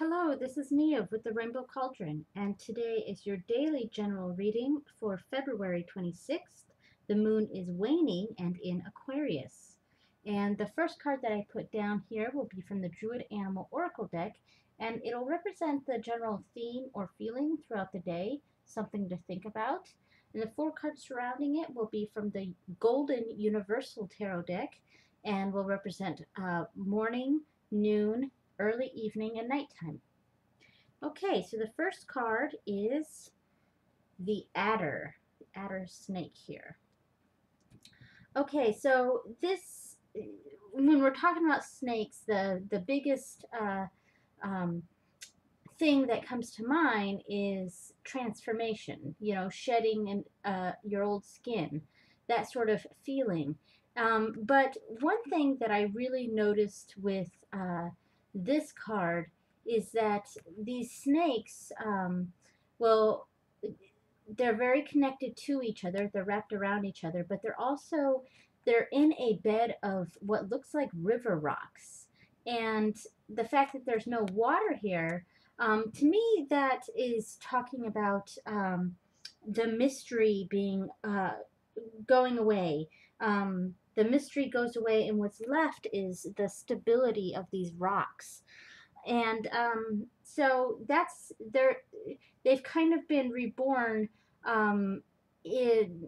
Hello, this is Nia with the Rainbow Cauldron, and today is your daily general reading for February 26th. The moon is waning and in Aquarius. And the first card that I put down here will be from the Druid Animal Oracle deck, and it'll represent the general theme or feeling throughout the day, something to think about. And the four cards surrounding it will be from the Golden Universal Tarot deck, and will represent morning, noon, early evening, and nighttime. Okay, so the first card is the adder snake here. Okay, so this, when we're talking about snakes, the biggest um, thing that comes to mind is transformation, you know, shedding your old skin, that sort of feeling. But one thing that I really noticed with this card is that these snakes, well, they're very connected to each other. They're wrapped around each other, but they're in a bed of what looks like river rocks. And the fact that there's no water here, to me, that is talking about the mystery being going away. The mystery goes away, and what's left is the stability of these rocks. And so they've kind of been reborn um, in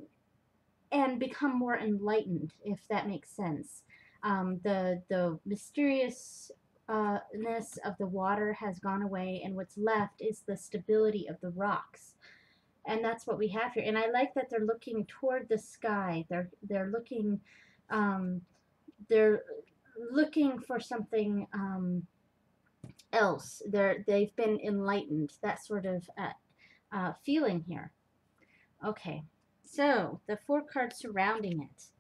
and become more enlightened, if that makes sense. The mysteriousness of the water has gone away, and what's left is the stability of the rocks. And that's what we have here. And I like that they're looking toward the sky. They're looking um, they're looking for something else. They've been enlightened. That sort of feeling here. Okay, so the four cards surrounding it.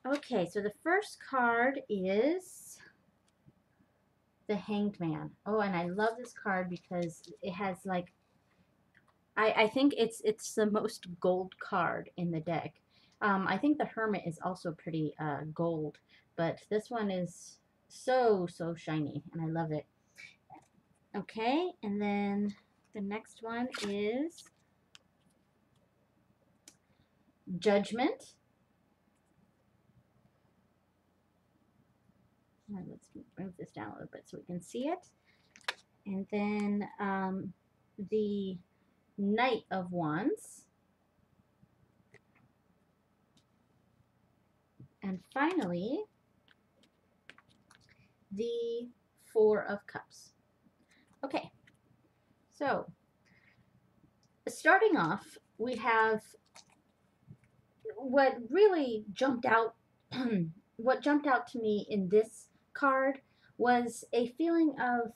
Okay, so the first card is the Hanged Man. Oh, and I love this card because it has like, I think it's the most gold card in the deck. I think the Hermit is also pretty gold, but this one is so shiny, and I love it. Okay, and then the next one is Judgment. Let's move this down a little bit so we can see it. And then the Knight of Wands. And finally, the Four of Cups. Okay, so starting off, we have what really jumped out. What jumped out to me in this card was a feeling of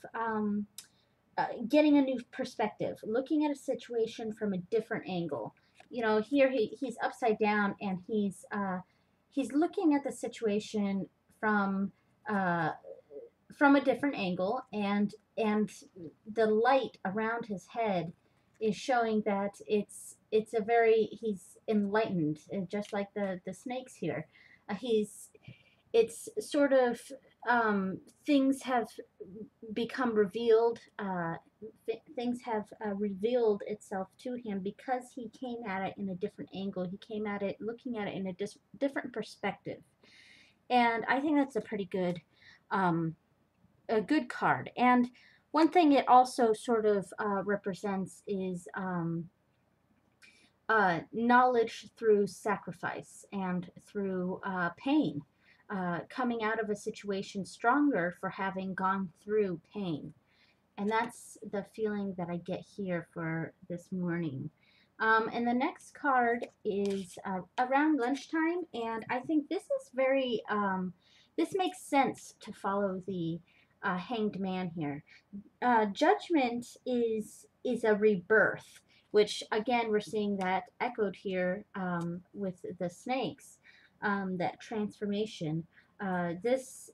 getting a new perspective, looking at a situation from a different angle. You know, here he's upside down, and he's looking at the situation uh, from a different angle, and the light around his head is showing that it's a very, he's enlightened, just like the snakes here. He's it's sort of things have become revealed. Things have revealed itself to him because he came at it in a different angle. He came at it looking at it in a different perspective, and I think that's a pretty good, a good card. And one thing it also sort of represents is knowledge through sacrifice and through pain. Coming out of a situation stronger for having gone through pain. And that's the feeling that I get here for this morning. And the next card is around lunchtime, and I think this is very, this makes sense to follow the Hanged Man here. Judgment is a rebirth, which again we're seeing that echoed here with the snakes, that transformation. This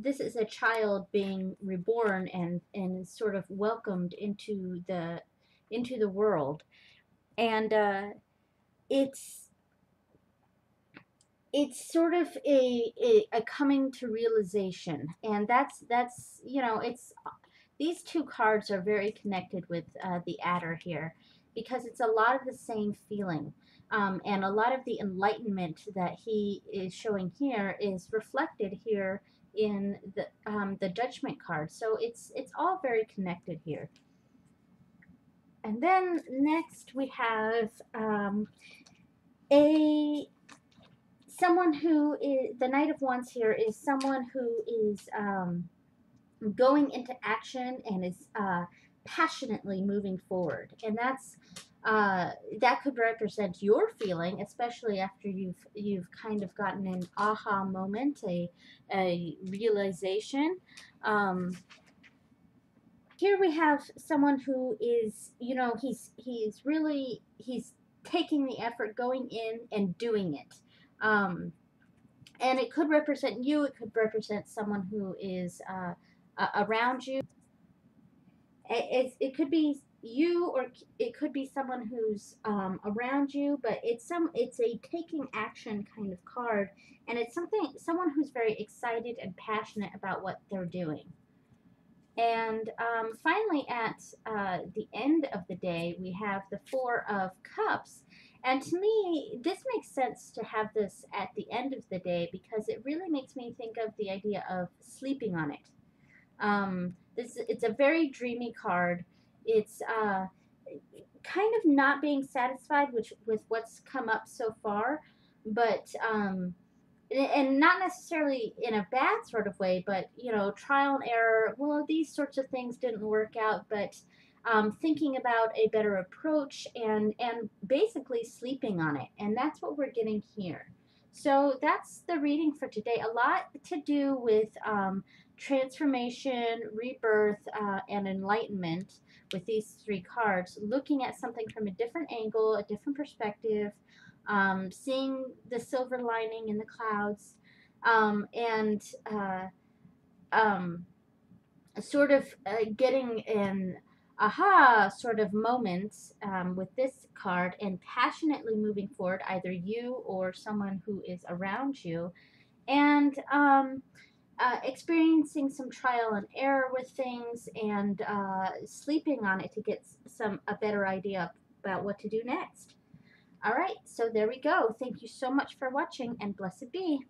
is a child being reborn and sort of welcomed into the world, and it's it's sort of a coming to realization, and that's you know, it's these two cards are very connected with the adder here, because it's a lot of the same feeling, and a lot of the enlightenment that he is showing here is reflected here in the judgment card. So it's all very connected here. And then next we have a someone who is the Knight of Wands here is someone who is going into action and is passionately moving forward, and that could represent your feeling, especially after you've kind of gotten an aha moment, a realization. Um, Here we have someone who is, you know, he's taking the effort, going in and doing it. And it could represent you. It could represent someone who is around you. It could be you, or it could be someone who's around you. But it's a taking action kind of card, and it's someone who's very excited and passionate about what they're doing. And finally, at the end of the day, we have the Four of Cups. And to me, this makes sense to have this at the end of the day, because it really makes me think of the idea of sleeping on it. It's a very dreamy card. It's kind of not being satisfied with what's come up so far, but and not necessarily in a bad sort of way, but you know, trial and error. Well, these sorts of things didn't work out, but thinking about a better approach, and basically sleeping on it, and that's what we're getting here. So that's the reading for today. A lot to do with transformation, rebirth, and enlightenment with these three cards. Looking at something from a different angle, a different perspective, seeing the silver lining in the clouds, and um, sort of getting an aha sort of moment with this card, and passionately moving forward, either you or someone who is around you, and experiencing some trial and error with things, and sleeping on it to get a better idea about what to do next. All right, so there we go. Thank you so much for watching, and blessed be.